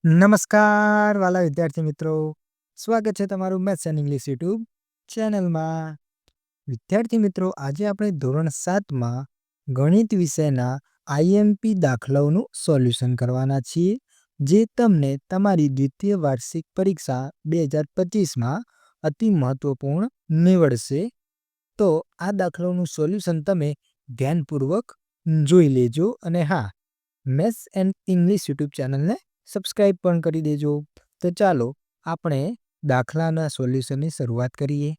નમસ્કાર વાલા વિદ્યાર્થી મિત્રો, સ્વાગત છે તમારું મેથ્સ એન્ડ ઇંગ્લિશ યુટ્યુબ ચેનલમાં. વિદ્યાર્થી મિત્રો, આજે આપણે ધોરણ 7માં ગણિત વિષયના આઈએમપી દાખલાઓનું સોલ્યુશન કરવાના છીએ, જે તમને તમારી દ્વિતીય વાર્ષિક પરીક્ષા 2025માં અતિ મહત્વપૂર્ણ નીવડશે. તો આ દાખલાઓનું સોલ્યુશન તમે ધ્યાનપૂર્વક જોઈ લેજો અને હા, મેથ્સ એન્ડ ઇંગ્લિશ યુટ્યુબ ચેનલને સબસ્ક્રાઇબ પણ કરી દેજો. તો ચાલો આપણે દાખલાના સોલ્યુશનની શરૂઆત કરીએ.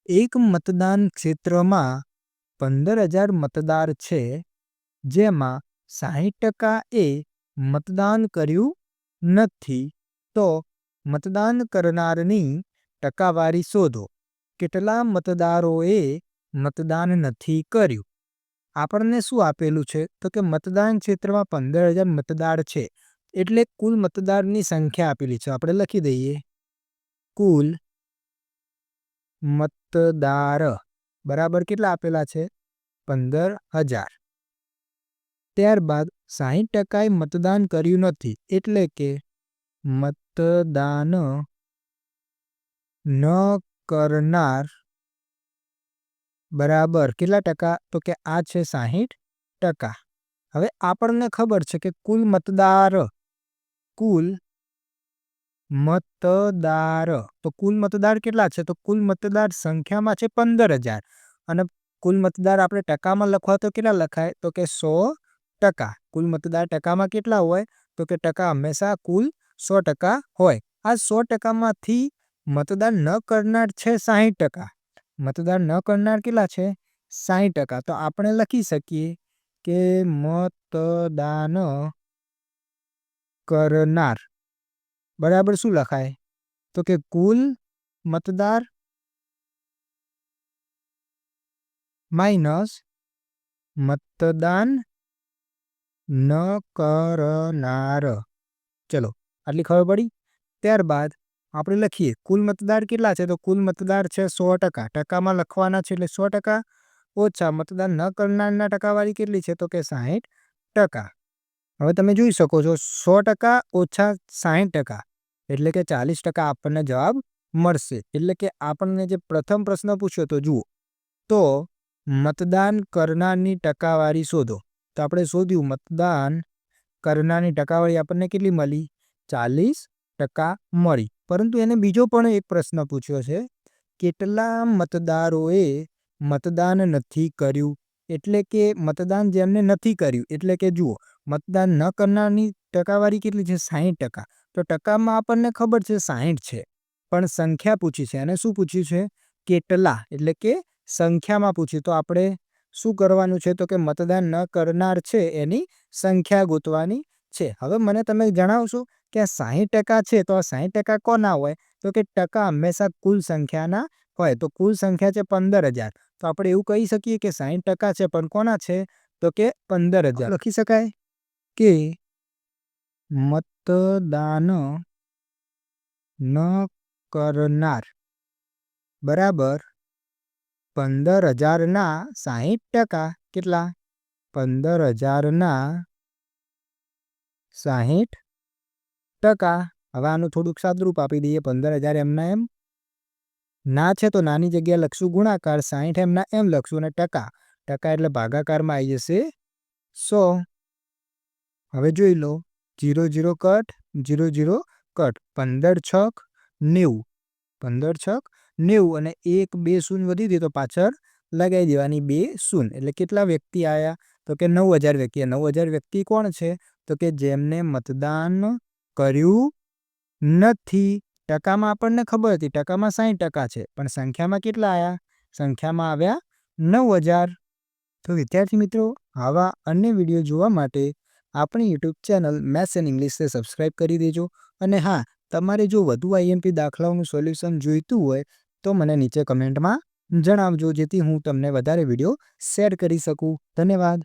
એક મતદાન ક્ષેત્રમાં 15,000 મતદાર છે, જેમાં 60% એ મતદાન કર્યું નથી. તો મતદાન કરનારની ટકાવારી શોધો. કેટલા મતદારોએ મતદાન નથી કર્યું? આપણને શું આપેલું છે? તો કે મતદાન ક્ષેત્રમાં 15,000 મતદાર છે, એટલે કુલ મતદારની સંખ્યા આપેલી છે. આપણે લખી દઈએ કુલ મતદાર બરાબર કેટલા આપેલા છે? 15,000. ત્યારબાદ 60%એ મતદાન કર્યું નથી, એટલે કે મતદાન ન કરનાર બરાબર કેટલા ટકા? તો કે આ છે 60%. હવે આપણને ખબર છે કે કુલ મતદાર તો કુલ મતદાર કેટલા છે? તો કુલ મતદાર સંખ્યામાં છે 15,000 અને કુલ મતદાર આપણે ટકામાં લખવા તો કેટલા લખાય? તો કે 100%. કુલ મતદાર ટકામાં કેટલા હોય? તો કે ટકા હંમેશા કુલ 100% હોય. આ 100%માંથી મતદાન ન કરનાર છે 60%. મતદાન ન કરનાર કેટલા છે? 60%. તો આપણે લખી શકીએ કે મતદાન કરનાર બરાબર શું લખાય? તો કે કુલ મતદાર માઇનસ મતદાન ન કરનાર. ચલો આટલી ખબર પડી. ત્યારબાદ આપણે લખીએ કુલ મતદાર કેટલા છે? તો કુલ મતદાર છે 100%. ટકામાં લખવાના છે એટલે 100% ઓછા મતદાન ન કરનારના ટકાવારી કેટલી છે? તો કે 60%. હવે તમે જોઈ શકો છો 100% ઓછા 60% એટલે કે 40% આપણને જવાબ મળશે. એટલે કે આપણને જે પ્રથમ પ્રશ્ન પૂછ્યો તો જુઓ, તો મતદાન કરનારની ટકાવારી શોધો. તો આપણે શોધ્યું મતદાન કરનારની ટકાવારી આપણને કેટલી મળી? 40% મળી. પરંતુ એને બીજો પણ એક પ્રશ્ન પૂછ્યો છે, કેટલા મતદારોએ મતદાન નથી કર્યું? એટલે કે મતદાન જેમને નથી કર્યું, એટલે કે જુઓ મતદાન ન કરનારની ટકાવારી કેટલી છે? 60%. તો ટકામાં આપણને ખબર છે 60 છે, પણ સંખ્યા પૂછી છે. અને શું પૂછ્યું છે? કેટલા, એટલે કે સંખ્યામાં પૂછી. તો આપણે શું કરવાનું છે? તો કે મતદાન ન કરનાર છે એની સંખ્યા ગોતવાની છે. હવે મને તમે જણાવશો કે આ 60% છે, તો આ 60% કોના હોય? તો કે ટકા હંમેશા કુલ સંખ્યાના હોય. તો કુલ સંખ્યા છે 15,000. તો આપણે એવું કહી શકીએ કે 60% છે, પણ કોના છે? તો કે 15,000. લખી શકાય કે મતદાન ન કરનાર બરાબર 15,000ના 60%. કેટલા? 15,000ના 60%. હવે આનું થોડુંક સાદુરૂપ આપી દઈએ. 15,000 એમના એમ ના છે, તો નાની જગ્યાએ લખશું ગુણાકાર. 60 એમના એમ લખશું અને ટકા એટલે ભાગાકારમાં આવી જશે 100. હવે જોઈ લો 0 0 કટ 0 0 કટ. 15 છક 90. 15 છક 90 અને 1 2 શૂન્ય વધી દે તો પાછળ લગાવી દેવાની 2 શૂન્ય. એટલે કેટલા વ્યક્તિ આવ્યા? તો કે 9,000 વ્યક્તિ. 9,000 વ્યક્તિ કોણ છે? તો કે જેમને મતદાન કર્યું નથી. ટકામાં આપણને ખબર હતી, ટકામાં 60% છે, પણ સંખ્યામાં કેટલા આવ્યા? સંખ્યામાં આવ્યા 9,000. તો વિદ્યાર્થી મિત્રો, આવા અન્ય વિડીયો જોવા માટે આપણી યુટ્યુબ ચેનલ મેથ્સ એન્ડ ઇંગ્લિશને સબસ્ક્રાઇબ કરી દેજો. અને હા, તમારે જો વધુ આઈએમપી દાખલાઓનું સોલ્યુશન જોઈતું હોય તો મને નીચે કમેન્ટમાં જણાવજો, જેથી હું તમને વધારે વિડીયો શેર કરી શકું. ધન્યવાદ.